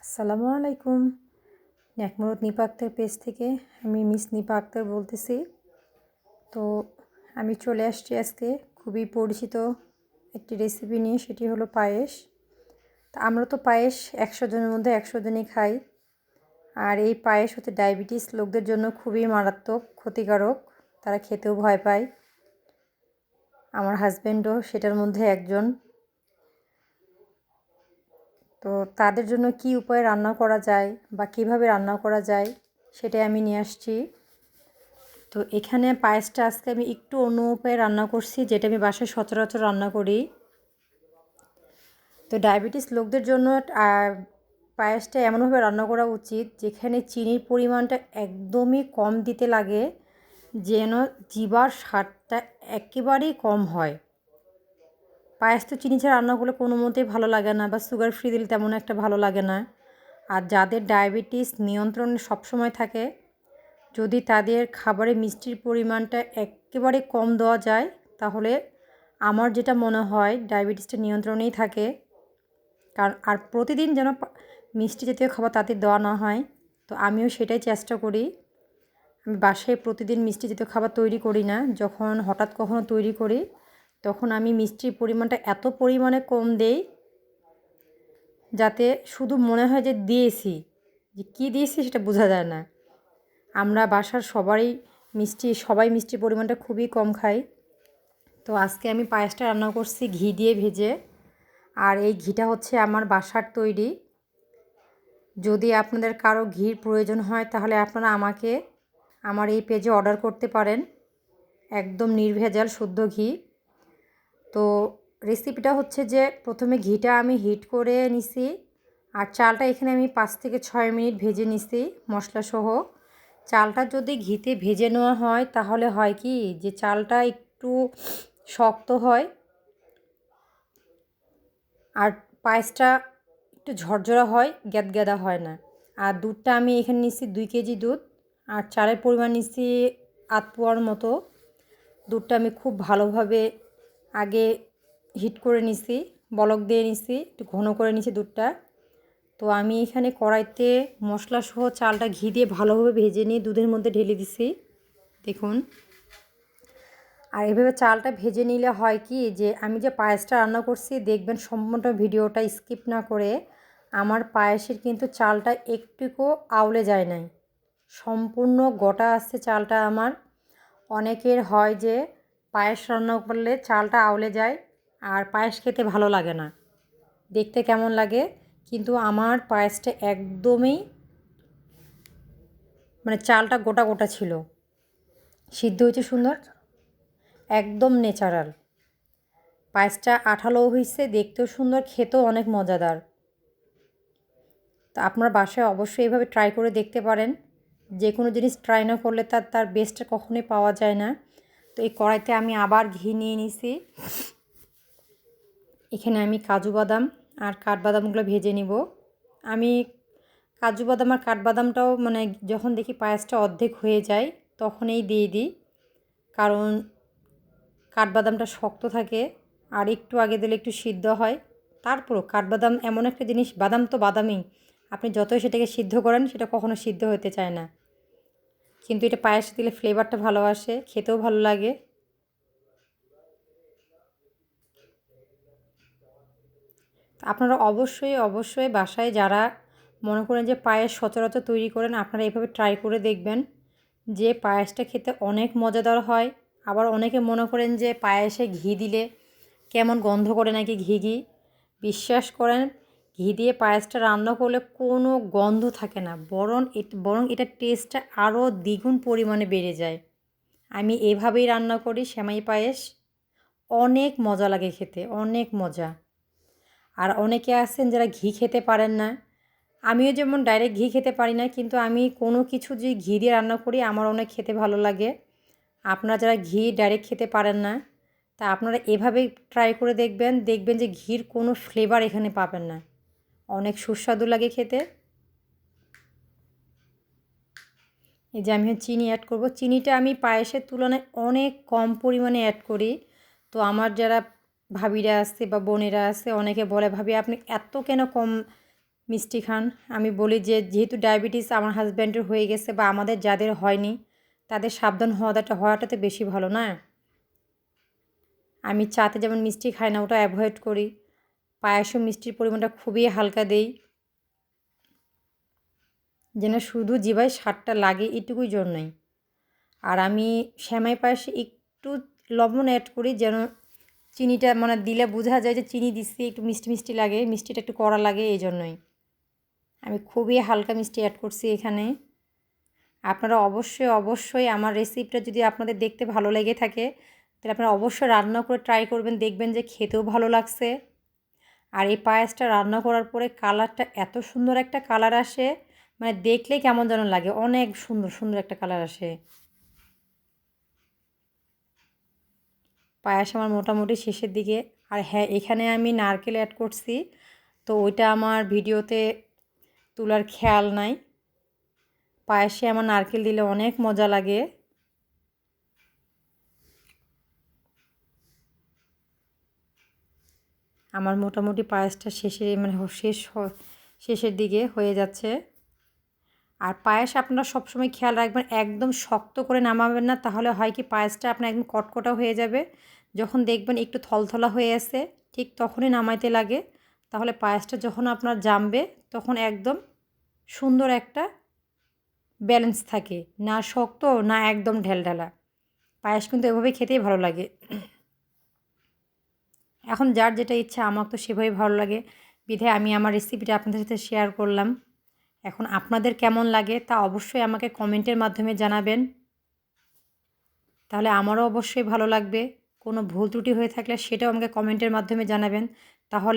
আসসালামু আলাইকুম। ন্যাকমুরত নিপা আক্তার পেজ থেকে আমি মিস নিপা আক্তার বলতেছি। তো আমি চলে আসছি আজকে খুবই পরিচিত একটি রেসিপি নিয়ে, সেটি হলো পায়েস। তা আমরা তো পায়েস 100 জনের মধ্যে 100 জনই খাই। আর এই পায়েস হচ্ছে ডায়াবেটিস লোকদের জন্য খুবই মারাত্মক ক্ষতিকারক, তারা খেতেও ভয় পায়। আমার হাজব্যান্ডও সেটার মধ্যে একজন। তো তাদের জন্য কি উপায়ে রান্না করা যায় বা কিভাবে রান্না করা যায় সেটাই আমি নিয়ে আসছি। তো এখানে পায়েসটা আজকে আমি একটু অন্য উপায়ে রান্না করছি, যেটা আমি বাসায় সচরাচর রান্না করি। তো ডায়াবেটিস লোকদের জন্য পায়েসটা এমনভাবে রান্না করা উচিত যেখানে চিনির পরিমাণটা একদমই কম দিতে লাগে, যেন জিহ্বার স্বাদটা একেবারেই কম হয়। পায়েস তো চিনি ছাড়া রান্না করলে কোনো মতেই ভালো লাগে না, বা সুগার ফ্রি দিলে তেমন একটা ভালো লাগে না। আর যাদের ডায়াবেটিস নিয়ন্ত্রণে সবসময় থাকে, যদি তাদের খাবারে মিষ্টির পরিমাণটা একেবারে কম দেওয়া যায়, তাহলে আমার যেটা মনে হয় ডায়াবেটিসটা নিয়ন্ত্রণেই থাকে। কারণ আর প্রতিদিন যেন মিষ্টি জাতীয় খাবার তাদের দেওয়া না হয়। তো আমিও সেটাই চেষ্টা করি। আমি বাসায় প্রতিদিন মিষ্টি জাতীয় খাবার তৈরি করি না, যখন হঠাৎ কখনো তৈরি করি তখন আমি মিষ্টির পরিমাণটা এত পরিমাণে কম দেই যাতে শুধু মনে হয় যে দিয়েছি, যে কী দিয়েছি সেটা বোঝা যায় না। আমরা বাসার সবাই মিষ্টির পরিমাণটা খুবই কম খাই। তো আজকে আমি পায়েসটা রান্না করছি ঘি দিয়ে ভেজে। আর এই ঘিটা হচ্ছে আমার বাসার তৈরি। যদি আপনাদের কারো ঘির প্রয়োজন হয় তাহলে আপনারা আমাকে আমার এই পেজে অর্ডার করতে পারেন, একদম নির্ভেজাল শুদ্ধ ঘি। তো রেসিপিটা হচ্ছে যে প্রথমে ঘিটা আমি হিট করে নিছি, আর চালটা এখানে আমি 5 থেকে 6 মিনিট ভেজে নিছি মশলাসহ। চালটা যদি ঘিতে ভেজে নেওয়া হয় তাহলে হয় কি, যে চালটা একটু শক্ত হয় আর পায়েসটা একটু ঝরঝরা হয়, গ্যাদগ্যাদা হয় না। আর দুধটা আমি এখানে নিচ্ছি 2 কেজি দুধ, আর চালের পরিমাণ নিচ্ছি আধ পোয়ার মতো। দুধটা আমি খুব ভালোভাবে আগে হিট করে নিছি, বলক দিয়ে নিছি, একটু ঘন করে নিছি দুধটা। তো আমি এখানে কড়াইতে মশলাসহ চালটা ঘি দিয়ে ভালোভাবে ভেজে নিয়ে দুধের মধ্যে ঢেলে দিছি, দেখুন। আর এভাবে চালটা ভেজে নিলে হয় কি, যে আমি যে পায়েসটা রান্না করছি দেখবেন সম্পূর্ণ ভিডিওটা স্কিপ না করে, আমার পায়েসের কিন্তু চালটা একটুকু আউলে যায় নাই, সম্পূর্ণ গোটা আসছে চালটা আমার। অনেকের হয় যে পায়েস রান্না করলে চালটা আউলে যায় আর পায়েস খেতে ভালো লাগে না, দেখতে কেমন লাগে। কিন্তু আমার পায়েসটা একদমই চালটা গোটা গোটা ছিল, সিদ্ধ হয়েছে সুন্দর, একদম ন্যাচারাল। পায়েসটা আঠালোও হয়েছে, দেখতেও সুন্দর, খেতেও অনেক মজাদার। তো আপনার বাসায় অবশ্যই এভাবে ট্রাই করে দেখতে পারেন। যে কোনো জিনিস ট্রাই না করলে তার বেস্টটা কখনোই পাওয়া যায় না। তো এই কড়াইতে আমি আবার ঘি নিয়ে নিছি। এখানে আমি কাজু বাদাম আর কাঠবাদামগুলো ভেজে নিব। আমি কাজু বাদাম আর কাঠবাদামটাও যখন দেখি পায়েসটা অর্ধেক হয়ে যায় তখনই দিয়ে দিই, কারণ কাঠবাদামটা শক্ত থাকে আর একটু আগে দিলে একটু সিদ্ধ হয়। তারপরও কাঠবাদাম এমন একটা জিনিস, বাদাম তো বাদামই, আপনি যতই সেটাকে সিদ্ধ করেন সেটা কখনো সিদ্ধ হতে চায় না। কিন্তু এটা পায়েসে দিলে ফ্লেভারটা ভালো আসে, খেতেও ভালো লাগে। আপনারা অবশ্যই বাসায় যারা মনে করেন যে পায়েস সচরাচর তৈরি করেন, আপনারা এভাবে ট্রাই করে দেখবেন, যে পায়েসটা খেতে অনেক মজাদার হয়। আবার অনেকে মনে করেন যে পায়েসে ঘি দিলে কেমন গন্ধ করে নাকি, ঘি। বিশ্বাস করেন, ঘি দিয়ে পায়েসটা রান্না করলে কোনো গন্ধ থাকে না, বরং এটার টেস্টটা আরও দ্বিগুণ পরিমাণে বেড়ে যায়। আমি এভাবেই রান্না করি সেমাই পায়েস, অনেক মজা লাগে খেতে, অনেক মজা। আর অনেকে আছেন যারা ঘি খেতে পারেন না, আমিও যেমন ডাইরেক্ট ঘি খেতে পারি না, কিন্তু আমি কোনো কিছু যদি ঘি দিয়ে রান্না করি আমার অনেক খেতে ভালো লাগে। আপনারা যারা ঘি ডাইরেক্ট খেতে পারেন না, তা আপনারা এভাবেই ট্রাই করে দেখবেন যে ঘির কোনো ফ্লেভার এখানে পাবেন না, অনেক সুস্বাদু লাগে খেতে। এই যে আমি চিনি অ্যাড করব, চিনিটা আমি পায়েসের তুলনায় অনেক কম পরিমাণে অ্যাড করি। তো আমার যারা ভাবিরা আছে বা বোনেরা আছে অনেকে বলে, ভাবি আপনি এত কেন কম মিষ্টি খান। আমি বলি যে যেহেতু ডায়াবেটিস আমার হাজব্যান্ডের হয়ে গেছে বা আমাদের যাদের হয়নি তাদের সাবধান হওয়াটাতে বেশি ভালো না। আমি চাতে যেমন মিষ্টি খাই না, ওটা অ্যাভয়েড করি। পায়েসও মিষ্টির পরিমাণটা খুবই হালকা দেই, যেন শুধু জিভায় স্বাদটা লাগে এটুকুই জন্যই। আর আমি সেমাই পায়েসে একটু লবণ অ্যাড করি, যেন চিনিটা মানে দিলে বোঝা যায় যে চিনি দিচ্ছি, একটু মিষ্টি মিষ্টি লাগে, মিষ্টিটা একটু কড়া লাগে, এই জন্যই আমি খুবই হালকা মিষ্টি অ্যাড করছি এখানে। আপনারা অবশ্যই আমার রেসিপিটা যদি আপনাদের দেখতে ভালো লেগে থাকে তাহলে আপনারা অবশ্যই রান্না করে ট্রাই করবেন, দেখবেন যে খেতেও ভালো লাগছে। আর এই পায়েসটা রান্না করার পরে কালারটা এত সুন্দর একটা কালার আসে, মানে দেখলেই কেমন যেন লাগে, অনেক সুন্দর সুন্দর একটা কালার আসে। পায়েস আমার মোটামুটি শেষের দিকে। আর হ্যাঁ, এখানে আমি নারকেল অ্যাড করছি, তো ওইটা আমার ভিডিওতে তোলার খেয়াল নাই। পায়েসে আমার নারকেল দিলে অনেক মজা লাগে। আমার মোটামুটি পায়েসটা শেষে মানে শেষের দিকে হয়ে যাচ্ছে। আর পায়েস আপনারা সবসময় খেয়াল রাখবেন, একদম শক্ত করে নামাবেন না, তাহলে হয় কি পায়েসটা আপনার একদম কটকটা হয়ে যাবে। যখন দেখবেন একটু থলথলা হয়ে আসে ঠিক তখনই নামাইতে লাগে, তাহলে পায়েসটা যখন আপনার জামবে তখন একদম সুন্দর একটা ব্যালেন্স থাকে, না শক্ত না একদম ঢেলঢালা। পায়েস কিন্তু এভাবে খেতেই ভালো লাগে। এখন যার যেটা ইচ্ছা, আমার তো সেভাবেই ভালো লাগে, বিধায় আমি আমার রেসিপিটা আপনাদের সাথে শেয়ার করলাম। এখন আপনাদের কেমন লাগে তা অবশ্যই আমাকে কমেন্টের মাধ্যমে জানাবেন, তাহলে আমারও অবশ্যই ভালো লাগবে। কোনো ভুল ত্রুটি হয়ে থাকলে সেটাও আমাকে কমেন্টের মাধ্যমে জানাবেন, তাহলে